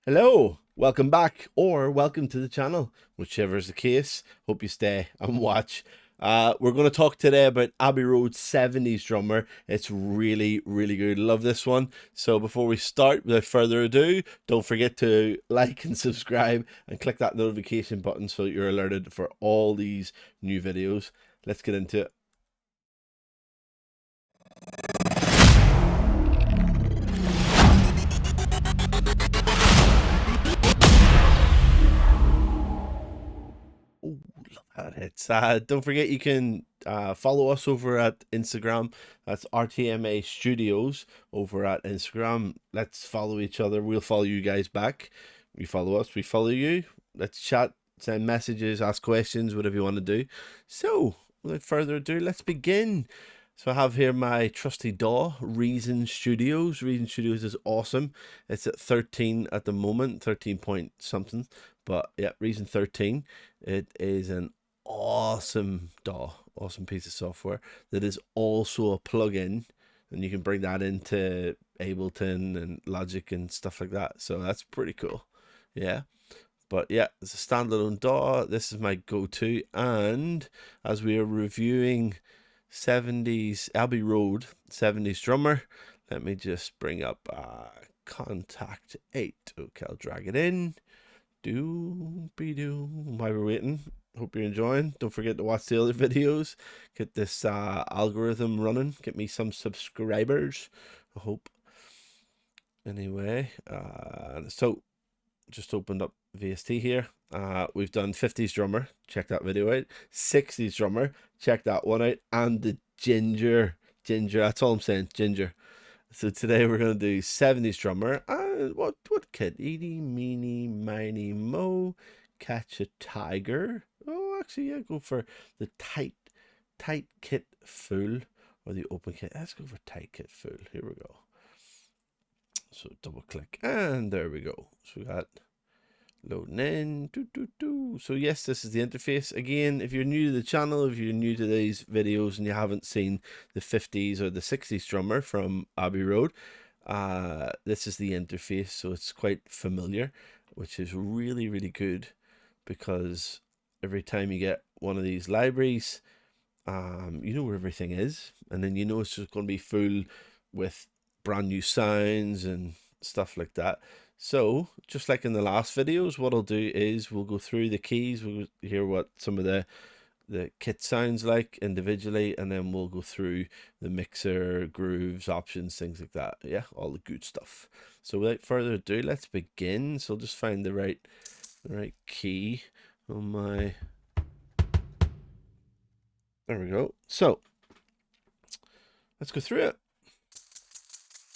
Hello, welcome back, or welcome to the channel, whichever is the case. Hope you stay and watch. We're going to talk today about Abbey Road 70s drummer. It's really, really good. Love this one. So before we start, without further ado, don't forget to like and subscribe and click that notification button so that you're alerted for all these new videos. Let's get into it. Oh, love that. It's don't forget you can follow us over at Instagram. That's RTMA Studios over at Instagram. Let's follow each other. We'll follow you guys back. You follow us, we follow you. Let's chat, send messages, ask questions, whatever you want to do. So, without further ado, let's begin. So I have here my trusty DAW, Reason Studios. Reason Studios is awesome. It's at 13 at the moment, 13 point something. But yeah, Reason 13. It is an awesome DAW, awesome piece of software that is also a plugin, and you can bring that into Ableton and Logic and stuff like that. So that's pretty cool. Yeah. But yeah, it's a standalone DAW. This is my go-to. And as we are reviewing 70s Abbey Road 70s drummer, let me just bring up contact 8. Okay, I'll drag it in. While we're waiting, hope you're enjoying. Don't forget to watch the other videos, get this algorithm running, get me some subscribers, I hope. Anyway, so just opened up VST here. We've done 50s drummer, check that video out. 60s drummer, check that one out. And the ginger, that's all I'm saying, ginger. So today we're going to do 70s drummer. What kit? Eeny, meeny, miny, mo. Catch a tiger. Oh, actually, yeah, go for the tight kit full or the open kit. Let's go for tight kit full. Here we go. So double click and there we go. So we got loading in. So yes, this is the interface. Again, if you're new to the channel, if you're new to these videos and you haven't seen the 50s or the 60s drummer from Abbey Road, this is the interface. So it's quite familiar, which is really, really good, because every time you get one of these libraries, you know where everything is, and then you know it's just going to be full with brand new sounds and stuff like that. So just like in the last videos, what I'll do is we'll go through the keys, we'll hear what some of the kit sounds like individually, and then we'll go through the mixer, grooves, options, things like that. Yeah, all the good stuff. So without further ado, let's begin. So I'll just find the right key on my, there we go. So let's go through it.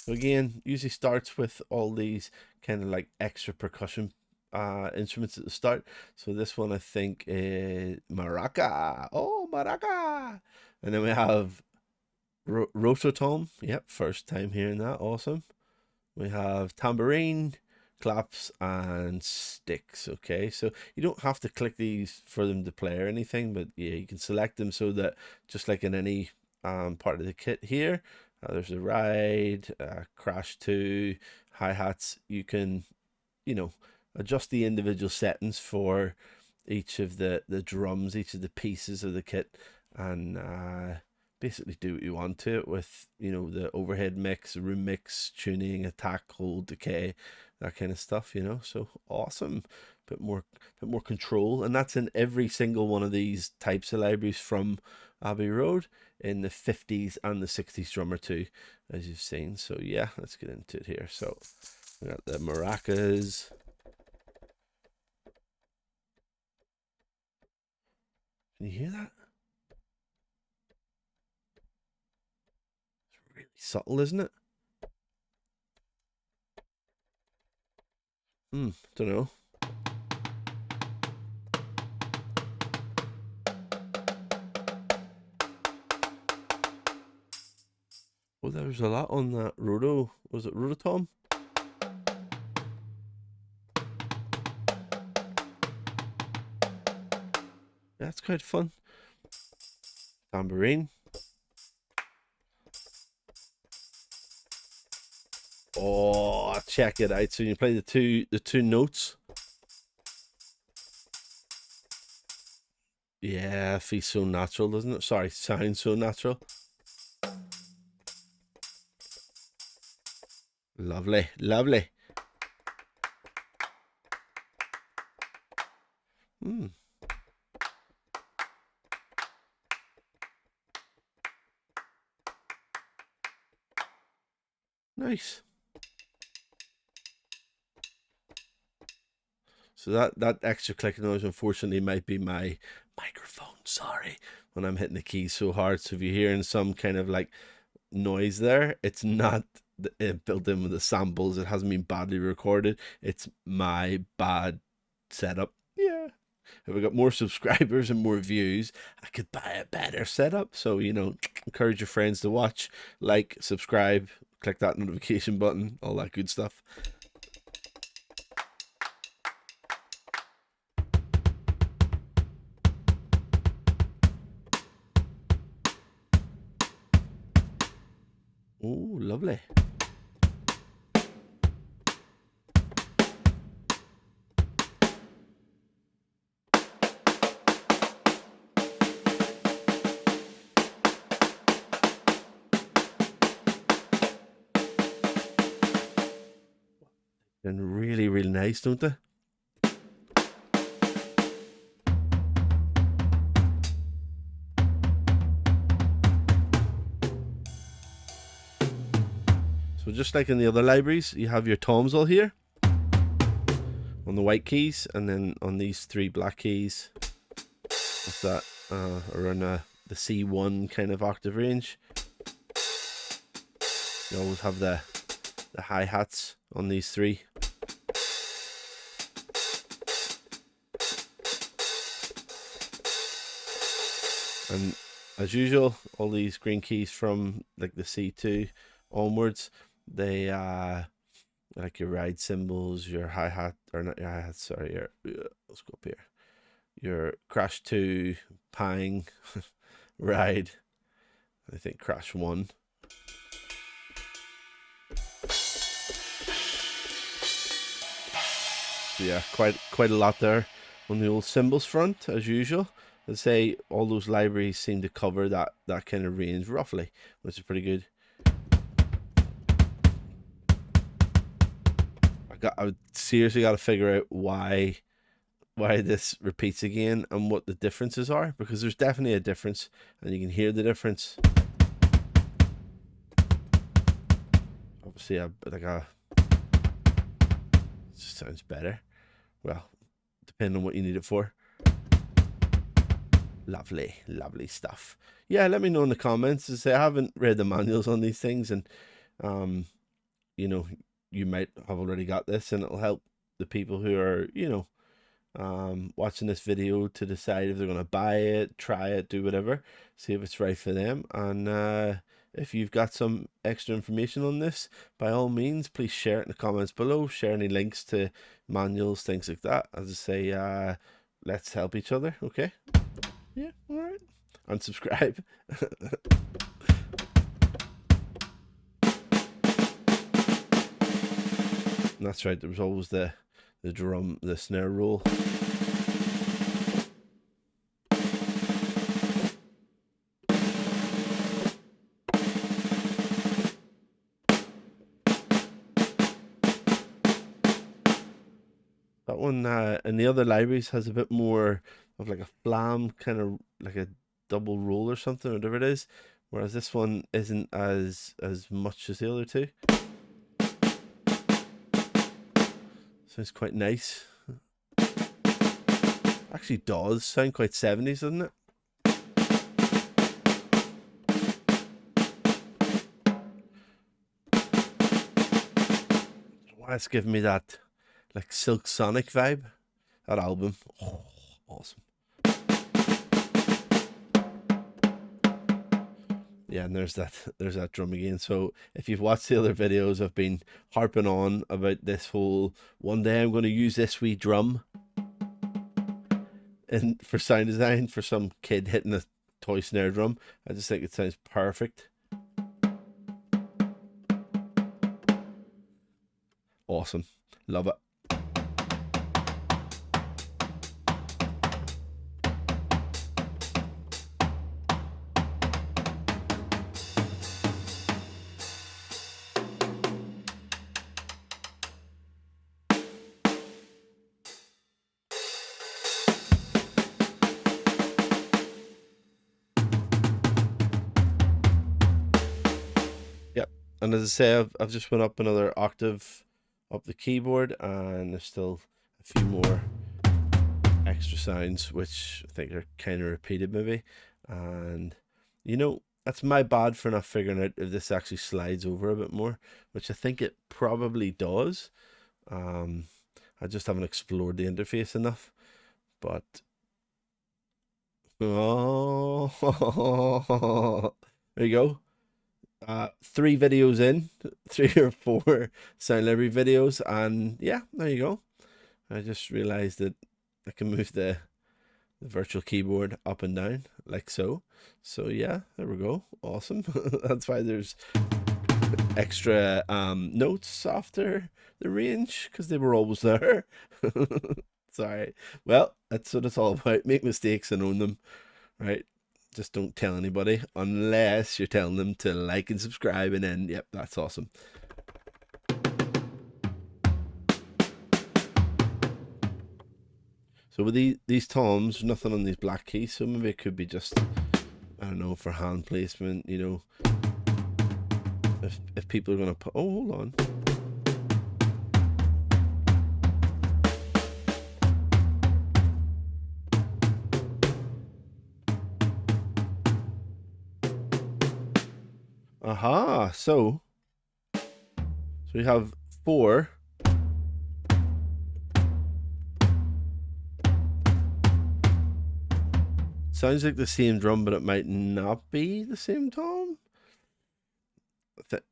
So again, usually starts with all these kind of like extra percussion instruments at the start. So this one I think is maraca. Oh, maraca. And then we have rototom. Yep, first time hearing that. Awesome. We have tambourine, claps, and sticks. Okay, so you don't have to click these for them to play or anything, but yeah, you can select them so that just like in any part of the kit here, there's a ride, crash 2, hi-hats. You can, adjust the individual settings for each of the drums, each of the pieces of the kit, and basically do what you want to it with, the overhead mix, room mix, tuning, attack, hold, decay, that kind of stuff, So awesome. Bit more control, and that's in every single one of these types of libraries from Abbey Road, in the 50s and the 60s drummer too, as you've seen. So yeah, let's get into it here. So we got the maracas. Can you hear that? It's really subtle, isn't it? Don't know. Oh, there was a lot on that roto. Was it rototom? That's quite fun. Tambourine. Oh, check it out. So you play the two notes. Yeah, feels so natural, doesn't it? Sorry, sounds so natural. Lovely, lovely. Nice. So that extra clicking noise, unfortunately, might be my microphone. Sorry, when I'm hitting the keys so hard. So if you're hearing some kind of like noise there, it's not built in with the samples. It hasn't been badly recorded. It's my bad setup. Yeah. If we got more subscribers and more views, I could buy a better setup. So, encourage your friends to watch, like, subscribe, click that notification button, all that good stuff. Oh, lovely. And really, really nice, don't they? So just like in the other libraries, you have your toms all here on the white keys, and then on these three black keys, what's that, around the C1 kind of octave range. You always have the hi-hats on these three. And as usual, all these green keys from like the C2 onwards, they like your ride cymbals, your hi-hat, or not your hi-hat, sorry, let's go up here. Your crash 2, pang, ride, I think crash 1. So yeah, quite a lot there on the old cymbals front, as usual. I'd say all those libraries seem to cover that kind of range roughly, which is pretty good. I seriously got to figure out why this repeats again and what the differences are, because there's definitely a difference, and you can hear the difference. Obviously, it just sounds better. Well, depending on what you need it for. Lovely stuff. Yeah, let me know in the comments. As I say, I haven't read the manuals on these things, and you might have already got this, and it'll help the people who are watching this video to decide if they're going to buy it, try it, do whatever, see if it's right for them. And if you've got some extra information on this, by all means, please share it in the comments below. Share any links to manuals, things like that. As I say, let's help each other, okay? Yeah, all right. And subscribe. That's right, there was always the drum, the snare roll. That one in the other libraries has a bit more of like a flam, kind of like a double roll or something, whatever it is, whereas this one isn't as much as the other two. Sounds quite nice. Actually does sound quite 70s, doesn't it? Why it's giving me that like Silk Sonic vibe, that album. Oh, awesome. Yeah, and there's that drum again. So if you've watched the other videos, I've been harping on about this whole one day I'm going to use this wee drum and for sound design for some kid hitting a toy snare drum. I just think it sounds perfect. Awesome. Love it. Yep. And as I say, I've just went up another octave up the keyboard, and there's still a few more extra sounds which I think are kind of repeated maybe. And that's my bad for not figuring out if this actually slides over a bit more, which I think it probably does. I just haven't explored the interface enough. But oh, there you go. 3 videos in, 3 or 4 sound library videos, and yeah, there you go. I just realized that I can move the virtual keyboard up and down like so. So yeah, there we go. Awesome. That's why there's extra notes after the range, because they were always there. Sorry. Well, that's what it's all about. Make mistakes and own them, right? Just don't tell anybody unless you're telling them to like and subscribe, and then yep, that's awesome. So with these toms, nothing on these black keys, so maybe it could be just, I don't know, for hand placement, if people are gonna put, oh, hold on. Aha, so we have 4. Sounds like the same drum, but it might not be the same tom.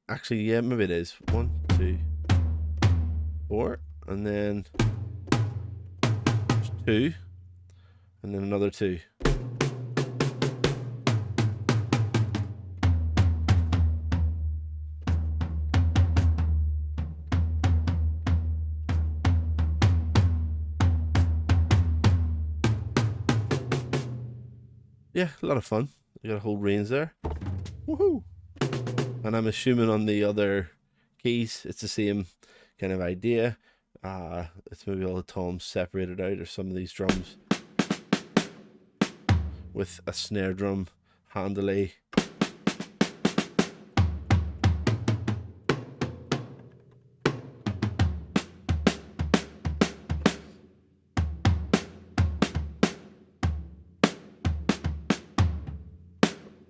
Actually, yeah, maybe it is. 1, 2, 4, and then 2, and then another 2. Yeah, a lot of fun. You got a whole range there. Woohoo! And I'm assuming on the other keys it's the same kind of idea. It's maybe all the toms separated out, or some of these drums with a snare drum handily.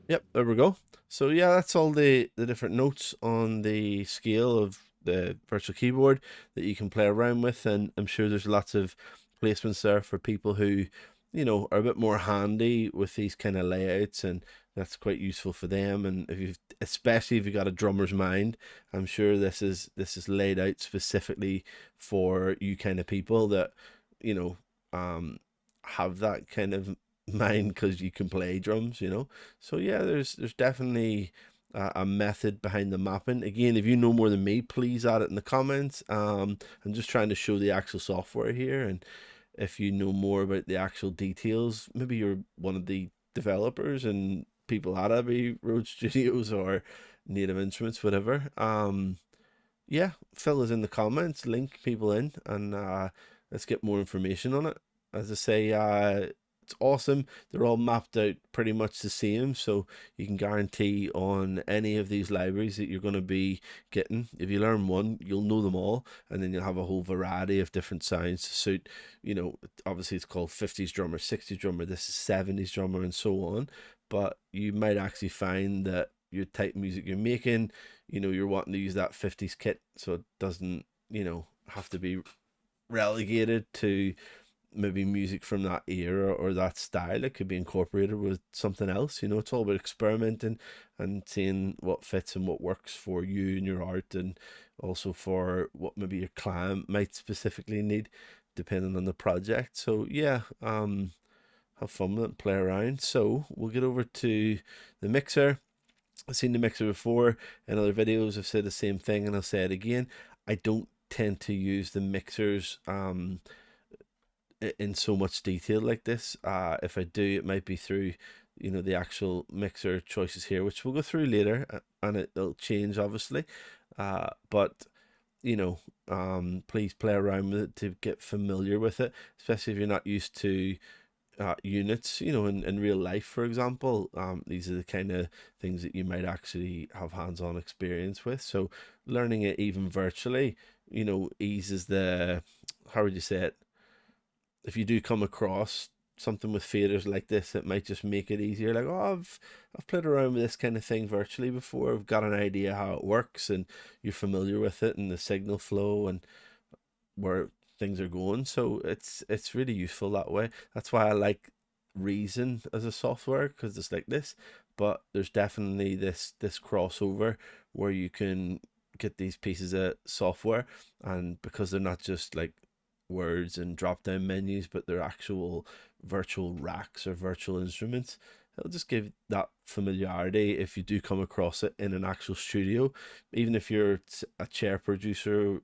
Yep, there we go. So yeah, that's all the different notes on the scale of the virtual keyboard that you can play around with, and I'm sure there's lots of placements there for people who, are a bit more handy with these kind of layouts, and that's quite useful for them. And especially if you've got a drummer's mind, I'm sure this is laid out specifically for you kind of people that, have that kind of mind, because you can play drums. So yeah, there's definitely a method behind the mapping. Again, if you know more than me, please add it in the comments. I'm just trying to show the actual software here, and if you know more about the actual details, maybe you're one of the developers and people at Abbey Road Studios or Native Instruments, whatever. Yeah, fill us in the comments, link people in, and let's get more information on it. As I say, it's awesome. They're all mapped out pretty much the same, so you can guarantee on any of these libraries that you're going to be getting. If you learn one, you'll know them all, and then you'll have a whole variety of different sounds to suit. Obviously it's called 50s drummer, 60s drummer, this is 70s drummer, and so on. But you might actually find that your type of music you're making, you're wanting to use that 50s kit, so it doesn't, have to be relegated to maybe music from that era or that style. It could be incorporated with something else. It's all about experimenting and seeing what fits and what works for you and your art, and also for what maybe your client might specifically need, depending on the project. So yeah, have fun with it, play around. So we'll get over to the mixer. I've seen the mixer before in other videos. I've said the same thing, and I'll say it again. I don't tend to use the mixers in so much detail like this. If I do, it might be through, the actual mixer choices here, which we'll go through later, and it'll change obviously. But you know, please play around with it to get familiar with it, especially if you're not used to units, in real life, for example. These are the kind of things that you might actually have hands-on experience with. So learning it even virtually, eases how would you say it? If you do come across something with faders like this, it might just make it easier. Like, oh, I've played around with this kind of thing virtually before. I've got an idea how it works, and you're familiar with it and the signal flow and where things are going. So it's really useful that way. That's why I like Reason as a software, because it's like this. But there's definitely this crossover where you can get these pieces of software, and because they're not just like words and drop down menus, but they're actual virtual racks or virtual instruments. It'll just give that familiarity if you do come across it in an actual studio. Even if you're a chair producer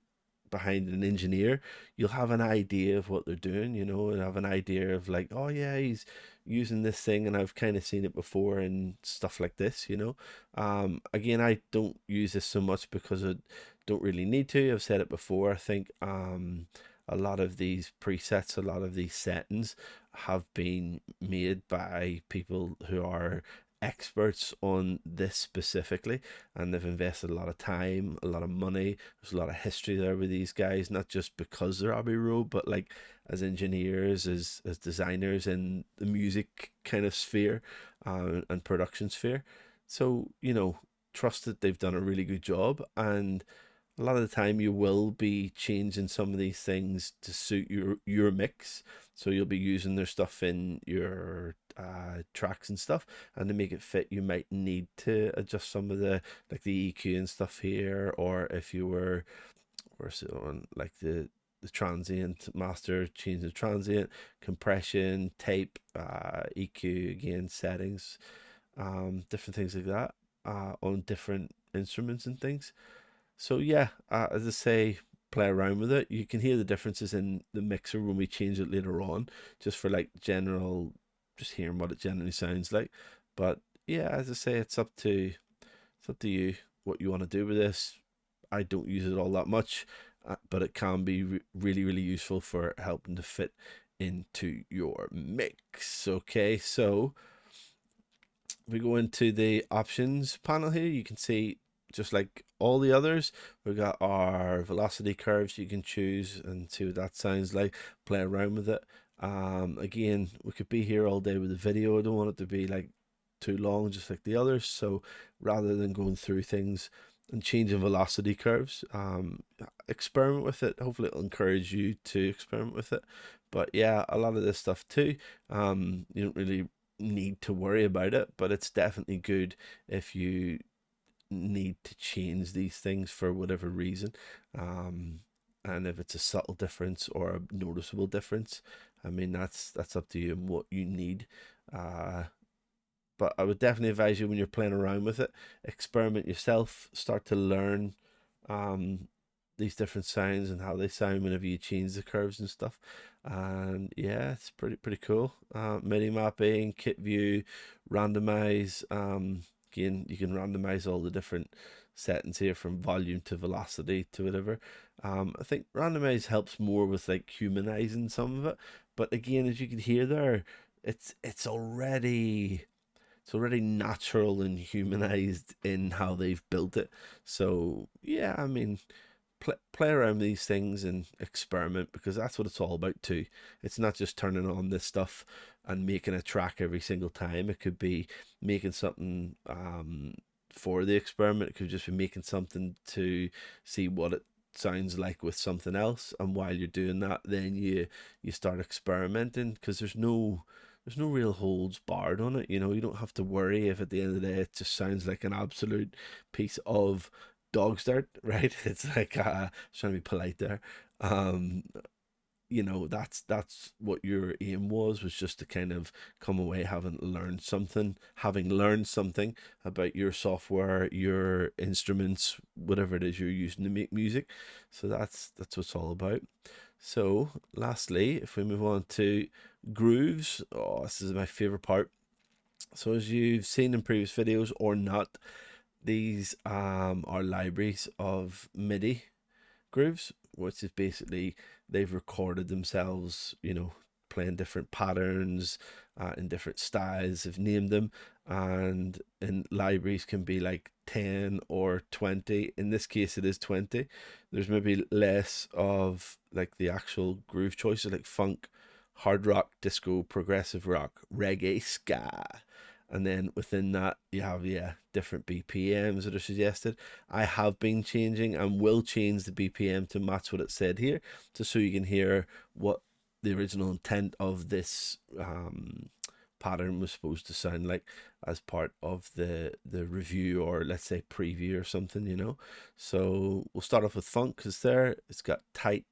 behind an engineer, you'll have an idea of what they're doing, and have an idea of like, oh yeah, he's using this thing and I've kind of seen it before and stuff like this. Again, I don't use this so much because I don't really need to. I've said it before. I think a lot of these presets, a lot of these settings have been made by people who are experts on this specifically, and they've invested a lot of time, a lot of money. There's a lot of history there with these guys, not just because they're Abbey Road, but like as engineers, as designers in the music kind of sphere, and production sphere. So trust that they've done a really good job, and a lot of the time you will be changing some of these things to suit your mix. So you'll be using their stuff in your tracks and stuff, and to make it fit you might need to adjust some of the like the EQ and stuff here. Or if you were on like the transient master, change the transient, compression, tape, EQ again, settings, different things like that, on different instruments and things. So yeah, as I say, play around with it. You can hear the differences in the mixer when we change it later on, just for like general, just hearing what it generally sounds like. But yeah, as I say, it's up to you what you want to do with this. I don't use it all that much, but it can be really really useful for helping to fit into your mix. Okay, so we go into the options panel here. You can see, just like all the others, we've got our velocity curves you can choose and see what that sounds like. Play around with it. Again, we could be here all day with the video. I don't want it to be like too long, just like the others. So rather than going through things and changing velocity curves, experiment with it. Hopefully it'll encourage you to experiment with it. But yeah, a lot of this stuff too, you don't really need to worry about it, but it's definitely good if you need to change these things for whatever reason. And if it's a subtle difference or a noticeable difference, I mean, that's up to you and what you need. Uh, but I would definitely advise you, when you're playing around with it, experiment yourself, start to learn um, these different sounds and how they sound whenever you change the curves and stuff. And yeah, it's pretty cool. MIDI mapping, kit view, randomize. Again, you can randomize all the different settings here, from volume to velocity to whatever. I think randomize helps more with like humanizing some of it. But again, as you can hear there, it's already natural and humanized in how they've built it. So yeah, I mean, play around with these things and experiment, because that's what it's all about too. It's not just turning on this stuff and making a track every single time. It could be making something for the experiment. It could just be making something to see what it sounds like with something else. And while you're doing that, then you start experimenting, because there's no real holds barred on it. You don't have to worry if at the end of the day it just sounds like an absolute piece of dog's dirt, right? It's like trying to be polite there. Um, you know, that's what your aim was just to kind of come away having learned something about your software, your instruments, whatever it is you're using to make music. So that's what it's all about. So lastly, if we move on to grooves, oh, this is my favorite part. So as you've seen in previous videos or not, these are libraries of MIDI grooves, which is basically they've recorded themselves, you know, playing different patterns in different styles, have named them, and in libraries can be like 10 or 20. In this case, it is 20. There's maybe less of like the actual groove choices like funk, hard rock, disco, progressive rock, reggae, ska. And then within that, you have, yeah, different BPMs that are suggested. I have been changing and will change the BPM to match what it said here, just so you can hear what the original intent of this pattern was supposed to sound like as part of the review, or let's say preview or something, you know. So we'll start off with funk because there it's got tight.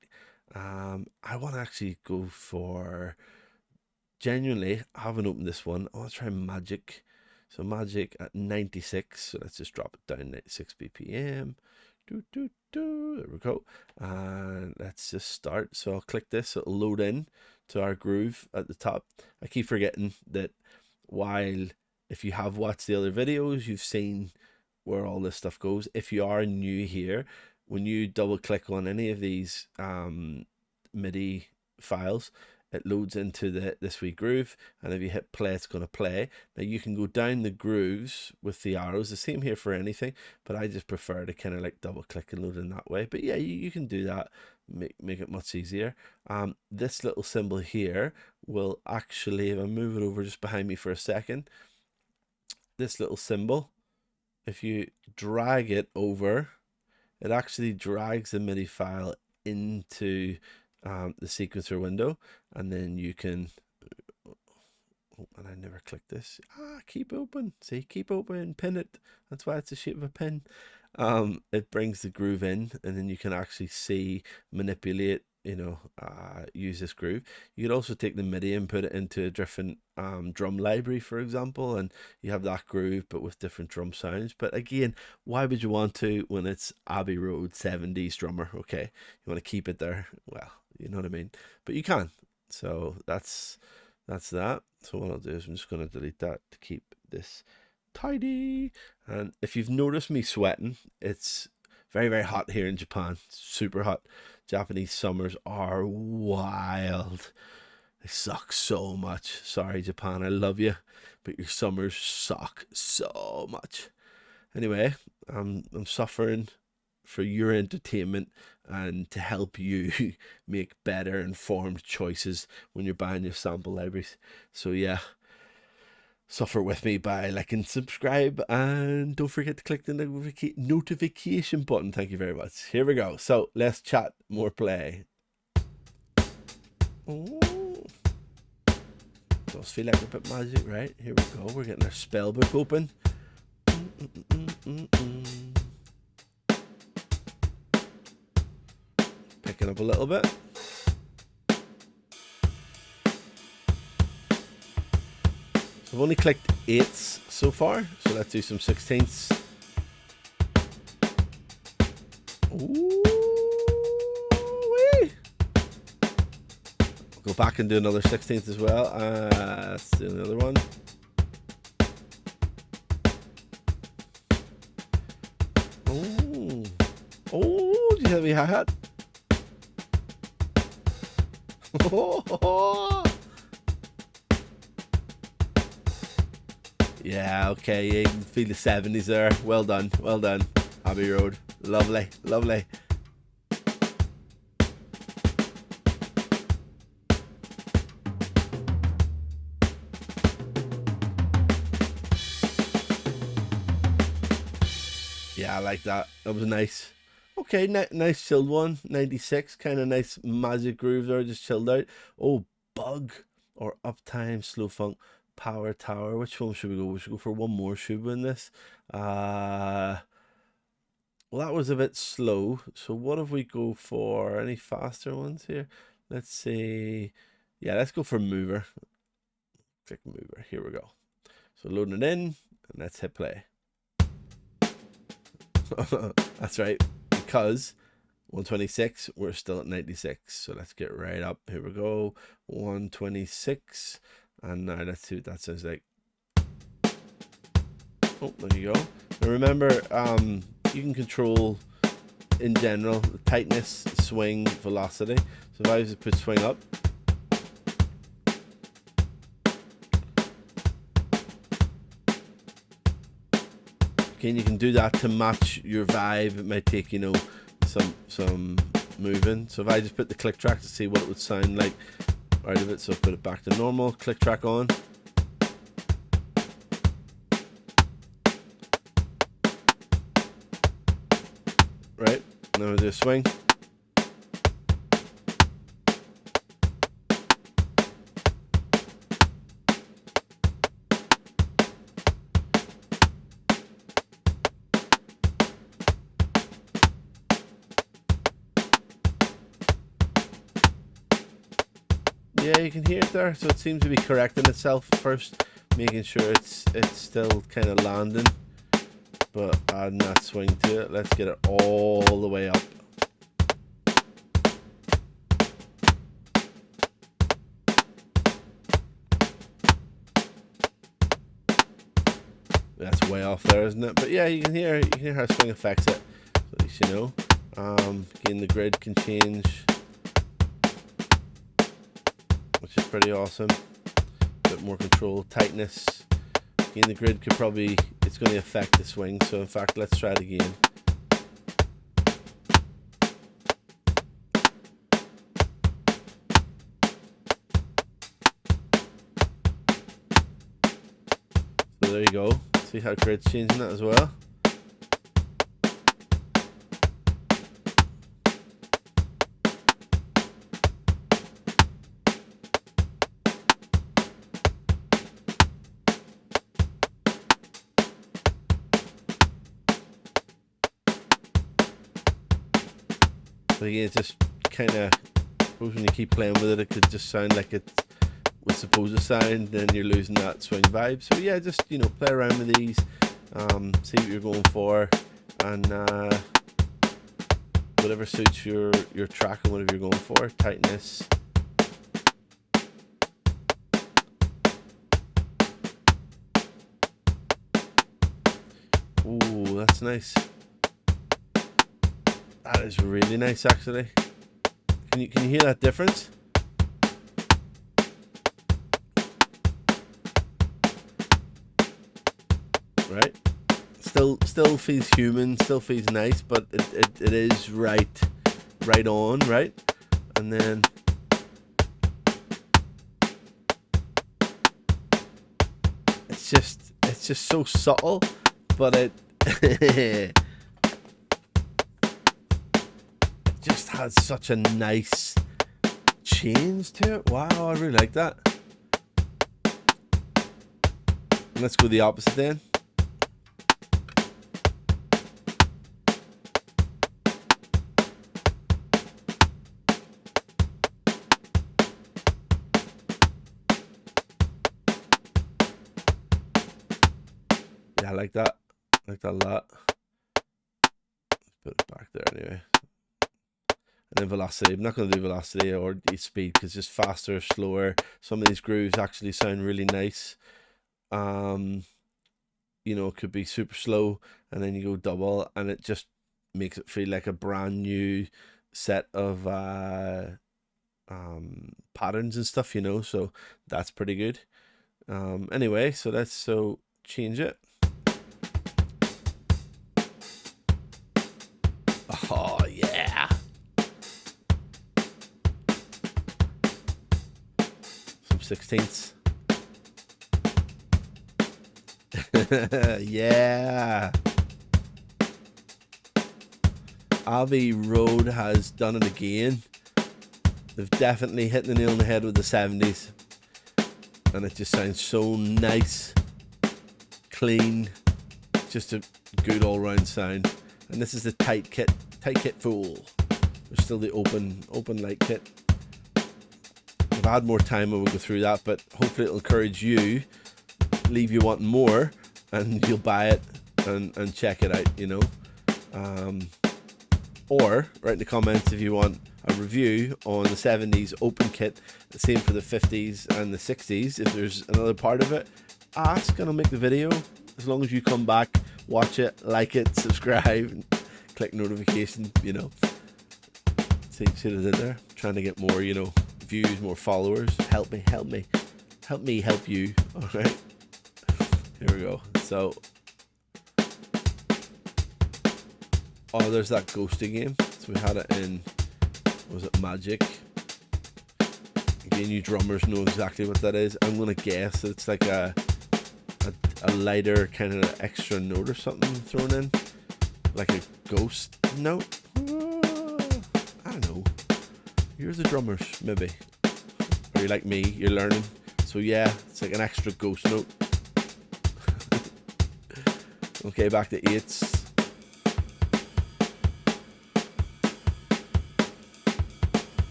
I want to actually go for, genuinely, I haven't opened this one. I want to try Magic. So Magic at 96. So let's just drop it down 96 BPM. There we go. And let's just start. So I'll click this. It'll load in to our groove at the top. I keep forgetting that while if you have watched the other videos, you've seen where all this stuff goes. If you are new here, when you double click on any of these MIDI files, it loads into this wee groove, and if you hit play, it's going to play. Now you can go down the grooves with the arrows, the same here for anything, but I just prefer to kind of like double click and load in that way. But yeah, you can do that, make it much easier. This little symbol here will actually, if I move it over just behind me for a second, this little symbol, if you drag it over, it actually drags the MIDI file into the sequencer window, and then you can, oh, and I never clicked this. Keep open. See, keep open, pin it. That's why it's the shape of a pin. It brings the groove in, and then you can actually see, manipulate, you know, use this groove. You could also take the MIDI and put it into a different drum library, for example, and you have that groove but with different drum sounds. But again, why would you want to when it's Abbey Road 70s drummer? Okay, you want to keep it there. Well, you know what I mean. But you can. So that's that. So what I'll do is I'm just going to delete that to keep this tidy. And if you've noticed me sweating, it's very, very hot here in Japan. Super hot. Japanese summers are wild. They suck so much. Sorry, Japan, I love you, but your summers suck so much. Anyway, I'm suffering for your entertainment and to help you make better informed choices when you're buying your sample libraries. So yeah, suffer with me by liking, subscribe, and don't forget to click the notification button. Thank you very much. Here we go. So let's chat, more play. Oh, does feel like a bit magic, right? Here we go. We're getting our spell book open. Picking up a little bit. I've only clicked 8ths so far, so let's do some 16ths. Ooh, go back and do another 16th as well. Let's do another one. Oh, do you have a hi-hat? Yeah, okay, you can feel the 70s there. Well done, well done. Abbey Road, lovely, lovely. Yeah, I like that. That was nice. Okay, nice chilled one. 96, kind of nice magic groove there, just chilled out. Oh, bug or uptime, slow funk, power tower. Which one should we go? We should go for one more, should we, in this? Well, that was a bit slow. So what if we go for any faster ones here? Let's see. Yeah, let's go for mover. Click mover. Here we go. So loading it in, and let's hit play. That's right, because 126, we're still at 96. So let's get right up. Here we go. 126. And now let's see what that sounds like. Oh, there you go. Now remember, you can control, in general, the tightness, swing, velocity. So if I was to put swing up, again, you can do that to match your vibe. It might take, you know, some moving. So if I just put the click track to see what it would sound like out of it, so put it back to normal, click track on. Right, now we'll do a swing. Yeah, you can hear it there, so it seems to be correcting itself first, making sure it's still kind of landing, but adding that swing to it. Let's get it all the way up. That's way off there, isn't it? But yeah, you can hear how swing affects it, so at least you know. Again, the grid can change, which is pretty awesome. A bit more control, tightness. Again, the grid could probably, it's going to affect the swing. So in fact, let's try it again. So there you go. See how grid's changing that as well. But again, it's just kind of, when you keep playing with it, it could just sound like it was supposed to sound, then you're losing that swing vibe. So yeah, just, you know, play around with these, see what you're going for, and whatever suits your track and whatever you're going for. Tightness. Ooh, that's nice. That is really nice, actually. Can you hear that difference? Right. Still feels human. Still feels nice, but it is right on, right? And then it's just so subtle, but it just has such a nice change to it. Wow, I really like that. Let's go the opposite then. Yeah, I like that. I like that a lot. Put it back there anyway. And then velocity. I'm not going to do velocity or speed because it's just faster, slower. Some of these grooves actually sound really nice. You know, it could be super slow and then you go double and it just makes it feel like a brand new set of patterns and stuff, you know, so that's pretty good. Anyway, so let's change it. Oh yeah. Some 16ths. Yeah. Abbey Road has done it again. They've definitely hit the nail on the head with the 70s. And it just sounds so nice, clean, just a good all-round sound. And this is the tight kit full. There's still the open light kit. If I had more time, I would go through that, but hopefully it'll encourage you, leave you wanting more, and you'll buy it and check it out, you know. Or write in the comments if you want a review on the 70s open kit, the same for the 50s and the 60s. If there's another part of it, ask and I'll make the video. As long as you come back, watch it, like it, subscribe, click notification, you know. See what I did there? Trying to get more, you know, views, more followers. Help me, help me. Help me help you. Alright. Here we go. So, oh, there's that ghosting game. So we had it in, was it Magic? Again, you drummers know exactly what that is. I'm gonna guess that it's like a lighter kind of extra note or something thrown in, like a ghost note. I don't know. You're the drummers, maybe. Or you're like me, you're learning. So yeah, it's like an extra ghost note. Okay, back to 8s.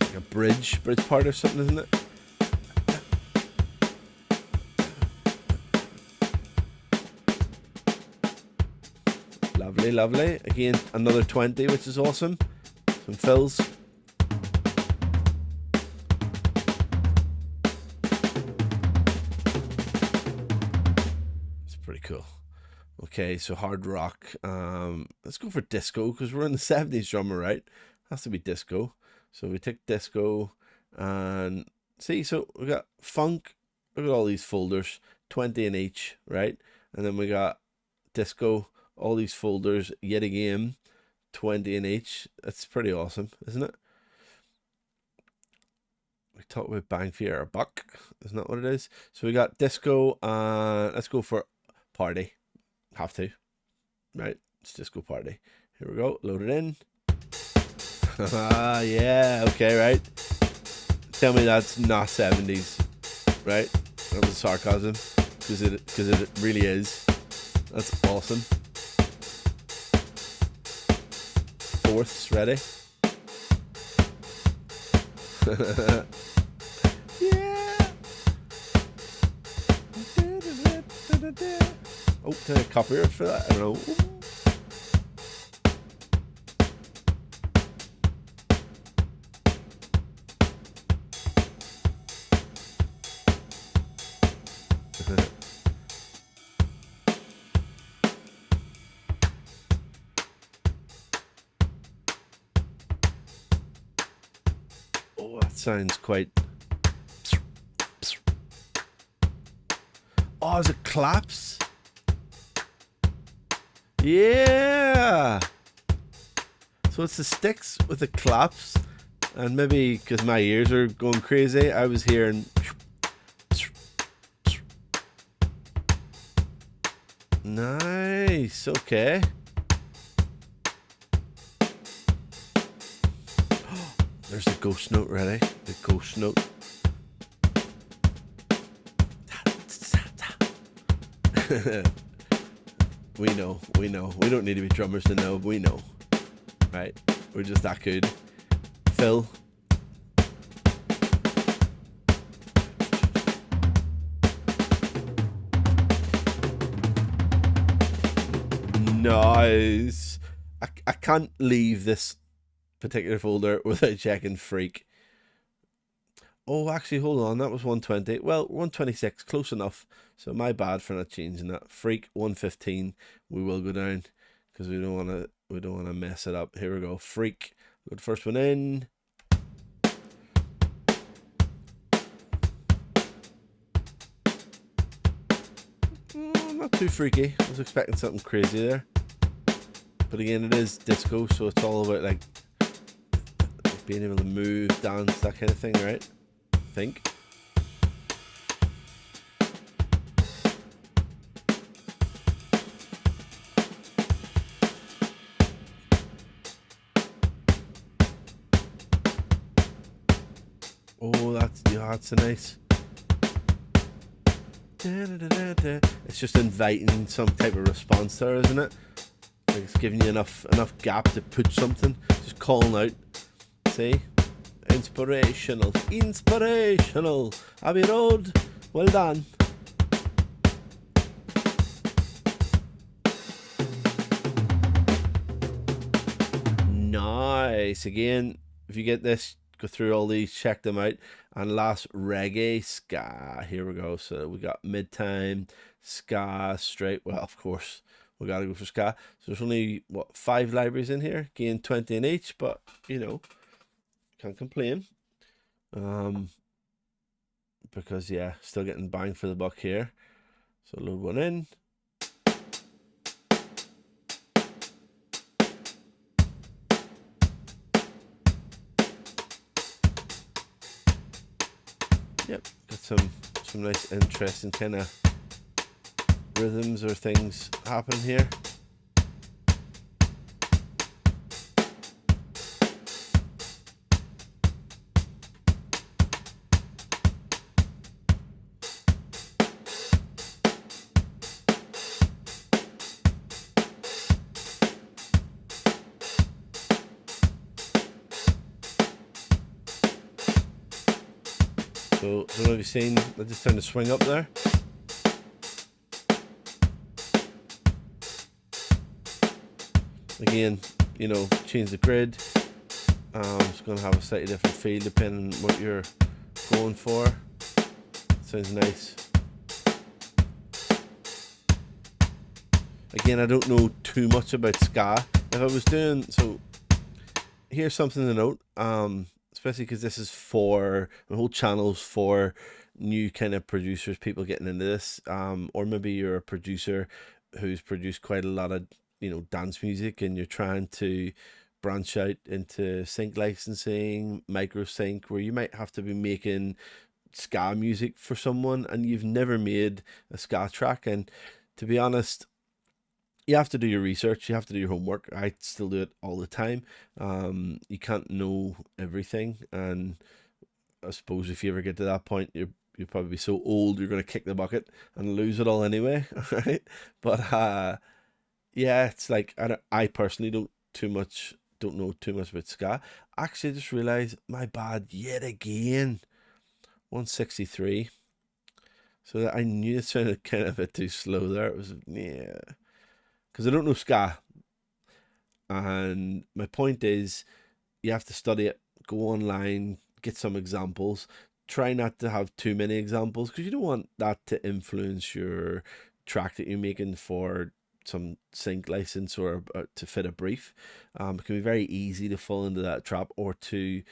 Like a bridge part or something, isn't it? Lovely, lovely. Again, another 20, which is awesome. Some fills. It's pretty cool. Okay, so hard rock. Let's go for disco because we're in the 70s drummer, right? Has to be disco. So we take disco and see. So we got funk. Look at all these folders, 20 in each, right? And then we got disco. All these folders yet again, 20 in each. That's pretty awesome, isn't it? We talked about bang for your buck. Isn't that what it is? So we got disco. Let's go for party. Have to, right? It's disco party. Here we go. Load it in. Yeah. Okay. Right. Tell me that's not 70s, right? That was sarcasm, because it really is. That's awesome. 4ths ready. Yeah. Oh, can I copyright for that? I don't know. Oh, that sounds quite. Oh, is it claps? Yeah. So it's the sticks with the claps, and maybe because my ears are going crazy, I was hearing. Nice. Okay. There's the ghost note ready. The ghost note. We know. We don't need to be drummers to know. We know. Right? We're just that good. Phil. Nice. I can't leave this particular folder without checking Freak. Oh, actually, hold on. That was 120. Well, 126, close enough. So my bad for not changing that. Freak 115. We will go down because we don't want to mess it up. Here we go. Freak. Go the first one in. Not too freaky. I was expecting something crazy there. But again, it is disco, so it's all about like being able to move, dance, that kind of thing, right? I think. Oh, that's a nice. It's just inviting some type of response there, isn't it? Like it's giving you enough gap to put something. Just calling out. See? Inspirational, inspirational. Abbey Road, well done. Nice. Again, if you get this, go through all these, check them out. And last, reggae ska. Here we go. So we got midtime, ska, straight. Well, of course, we got to go for ska. So there's only, what, 5 libraries in here? Gain 20 in each, but, you know, can't complain. Because, yeah, still getting bang for the buck here. So load one in. Yep, got some nice interesting kind of rhythms or things happen here. So, I don't know if you've seen, I just turned the swing up there. Again, you know, change the grid. It's going to have a slightly different feel depending on what you're going for. Sounds nice. Again, I don't know too much about ska. If I was doing, so here's something to note, especially because this is for, the whole channel's for new kind of producers, people getting into this, or maybe you're a producer who's produced quite a lot of, you know, dance music and you're trying to branch out into sync licensing, micro sync, where you might have to be making ska music for someone and you've never made a ska track. And to be honest, you have to do your research, you have to do your homework. I still do it all the time. You can't know everything, and I suppose if you ever get to that point, you'll probably be so old you're gonna kick the bucket and lose it all anyway, right? But yeah, it's like I personally don't know too much about ska. Actually, I just realized my bad yet again. 163. So that I knew it sounded kind of a bit too slow there. It was, yeah, because I don't know ska. And my point is, you have to study it, go online, get some examples. Try not to have too many examples because you don't want that to influence your track that you're making for some sync license or to fit a brief. It can be very easy to fall into that trap or to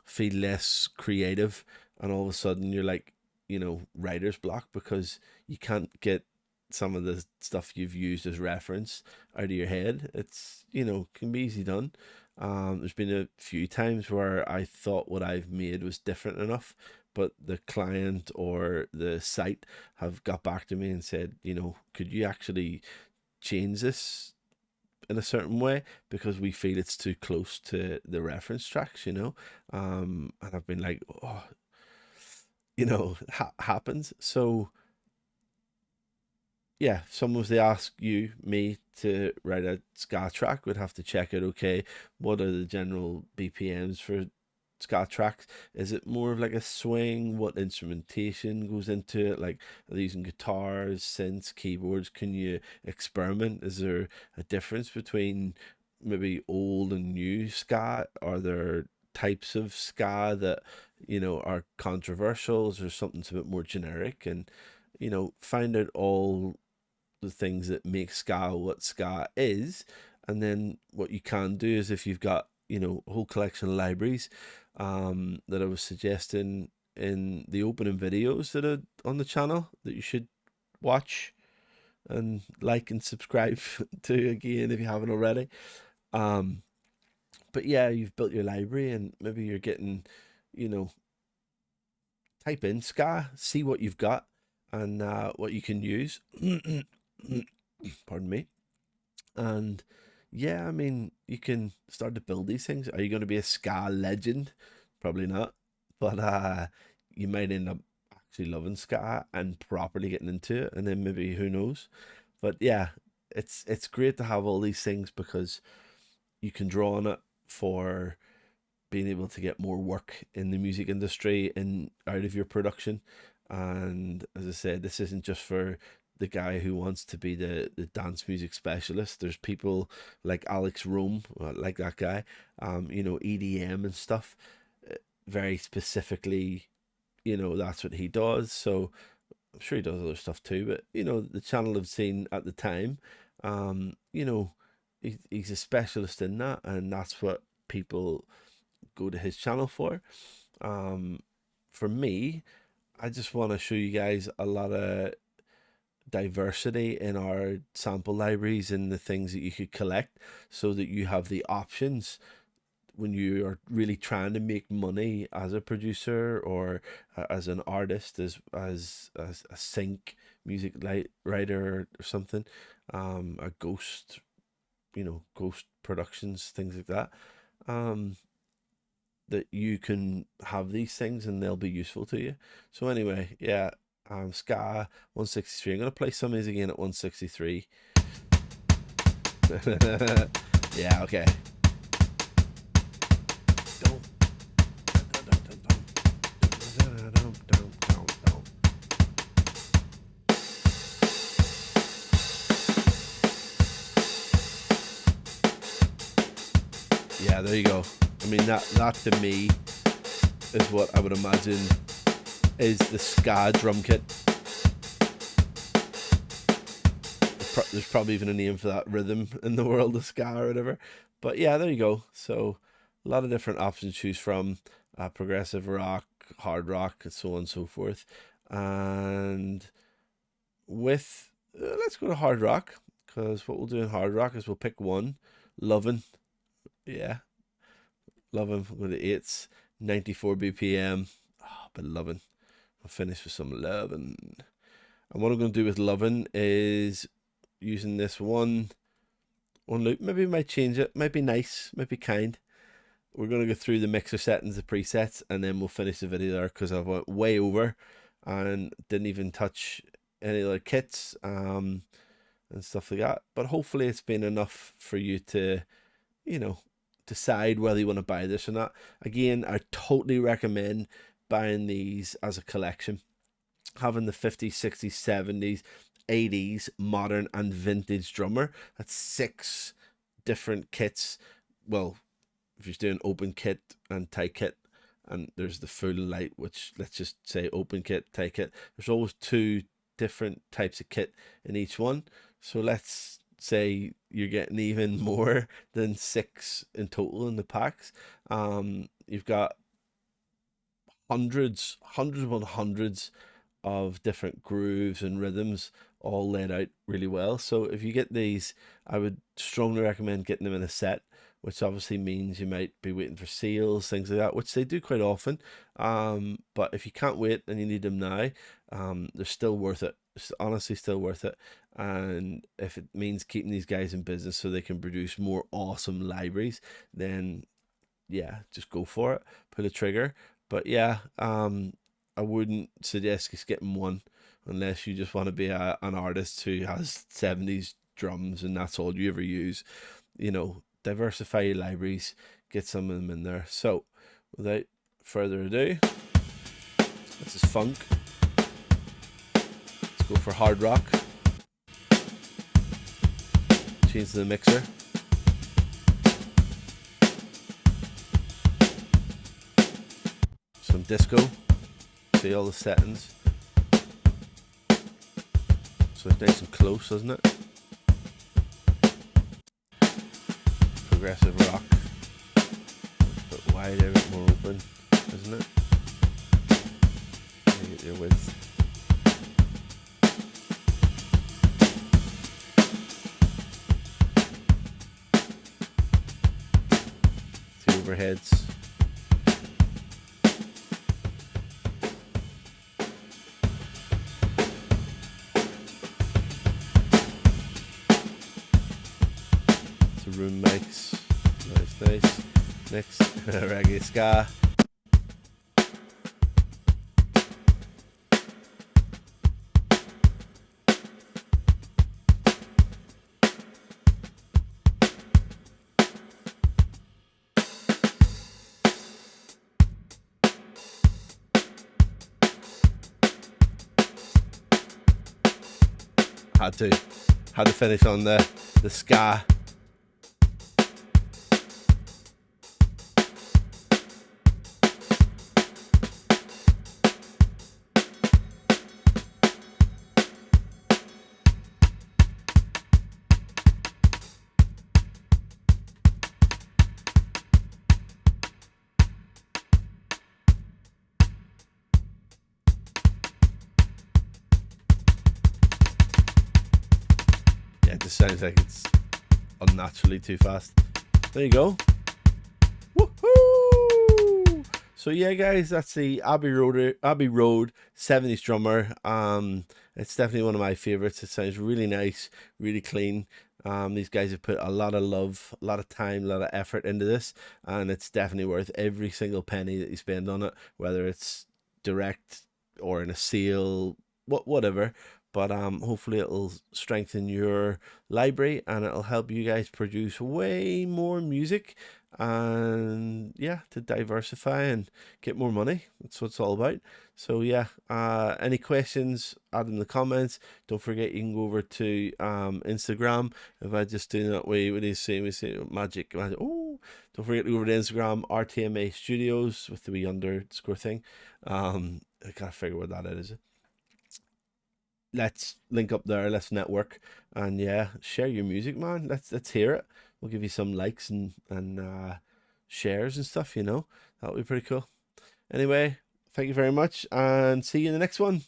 feel less creative, and all of a sudden you're like, you know, writer's block because you can't get some of the stuff you've used as reference out of your head. It's, you know, can be easy done. There's been a few times where I thought what I've made was different enough, but the client or the site have got back to me and said, you know, could you actually change this in a certain way because we feel it's too close to the reference tracks, you know? And I've been like, oh, you know, happens. So yeah, someone was to ask me to write a ska track, we'd have to check it. Okay, what are the general BPMs for ska tracks? Is it more of like a swing? What instrumentation goes into it? Like, are they using guitars, synths, keyboards? Can you experiment? Is there a difference between maybe old and new ska? Are there types of ska that, you know, are controversial? Is there something that's a bit more generic? And, you know, find out all the things that make ska what ska is. And then what you can do is, if you've got, you know, a whole collection of libraries that I was suggesting in the opening videos that are on the channel that you should watch and like and subscribe to, again, if you haven't already. But yeah, you've built your library and maybe you're getting, you know, type in ska, see what you've got and what you can use. Pardon me. And yeah, I mean, you can start to build these things. Are you going to be a ska legend? Probably not. But you might end up actually loving ska and properly getting into it, and then maybe who knows. But yeah, it's great to have all these things because you can draw on it for being able to get more work in the music industry and out of your production. And as I said, this isn't just for the guy who wants to be the dance music specialist. There's people like Alex Rome, like that guy, EDM and stuff, very specifically, that's what he does. So I'm sure he does other stuff too, but the channel I've seen at the time, he's a specialist in that, and that's what people go to his channel for. For me, I just want to show you guys a lot of diversity in our sample libraries and the things that you could collect, so that you have the options when you are really trying to make money as a producer or as an artist, as a sync music writer or something, a ghost, ghost productions, things like that. That you can have these things and they'll be useful to you. So anyway, yeah, ska 163. I'm gonna play some of these again at 163. Yeah, okay. Yeah, there you go. I mean, that to me is what I would imagine is the ska drum kit. There's probably even a name for that rhythm in the world of ska or whatever. But yeah, there you go. So a lot of different options to choose from. Progressive rock, hard rock, and so on and so forth. And with, let's go to hard rock, because what we'll do in hard rock is we'll pick one. Lovin'. Yeah. Lovin'. We'll go to 8s. 94 BPM. Oh, but Lovin'. I'll finish with some Lovin'. And what I'm going to do with Lovin' is using this one loop. Maybe we might change it. Might be nice. Might be kind. We're going to go through the mixer settings, the presets, and then we'll finish the video there, because I went way over and didn't even touch any other kits and stuff like that. But hopefully it's been enough for you to, decide whether you want to buy this or not. Again, I totally recommend buying these as a collection. Having the 50s, 60s, 70s, 80s, modern and vintage drummer. That's 6 different kits. Well, if you're doing open kit and tight kit, and there's the full light, which let's just say open kit, tight kit. There's always 2 different types of kit in each one. So let's say you're getting even more than 6 in total in the packs. You've got hundreds upon hundreds of different grooves and rhythms all laid out really well. So if you get these, I would strongly recommend getting them in a set, which obviously means you might be waiting for sales, things like that, which they do quite often. But if you can't wait and you need them now, they're still worth it. It's honestly still worth it. And if it means keeping these guys in business so they can produce more awesome libraries, then yeah, just go for it. Pull a trigger. But yeah, I wouldn't suggest just getting one unless you just want to be an artist who has 70s drums and that's all you ever use. Diversify your libraries, get some of them in there. So without further ado, this is funk. Let's go for hard rock. Change to the mixer. Some disco. See all the settings. So it's nice and close, isn't it? Progressive rock. A bit wider, a bit more open, isn't it? You get your width. The overheads. Room mics, nice. Next, reggae ska. had to finish on the ska. Yeah, it just sounds like it's unnaturally too fast. There you go. Woohoo! So yeah, guys, that's the Abbey Road 70s drummer. It's definitely one of my favorites. It sounds really nice, really clean. These guys have put a lot of love, a lot of time, a lot of effort into this, and it's definitely worth every single penny that you spend on it, whether it's direct or in a sale, whatever. But hopefully it'll strengthen your library and it'll help you guys produce way more music, and yeah, to diversify and get more money. That's what it's all about. So yeah, any questions, add in the comments. Don't forget you can go over to Instagram. If I just do that way, what do you say? We say magic. Oh, don't forget to go over to Instagram, RTMA Studios with the wee underscore thing. I gotta figure what that is. Let's link up there. Let's network, and yeah, share your music, man. Let's hear it. We'll give you some likes and shares and stuff. That'll be pretty cool. Anyway, thank you very much, and see you in the next one.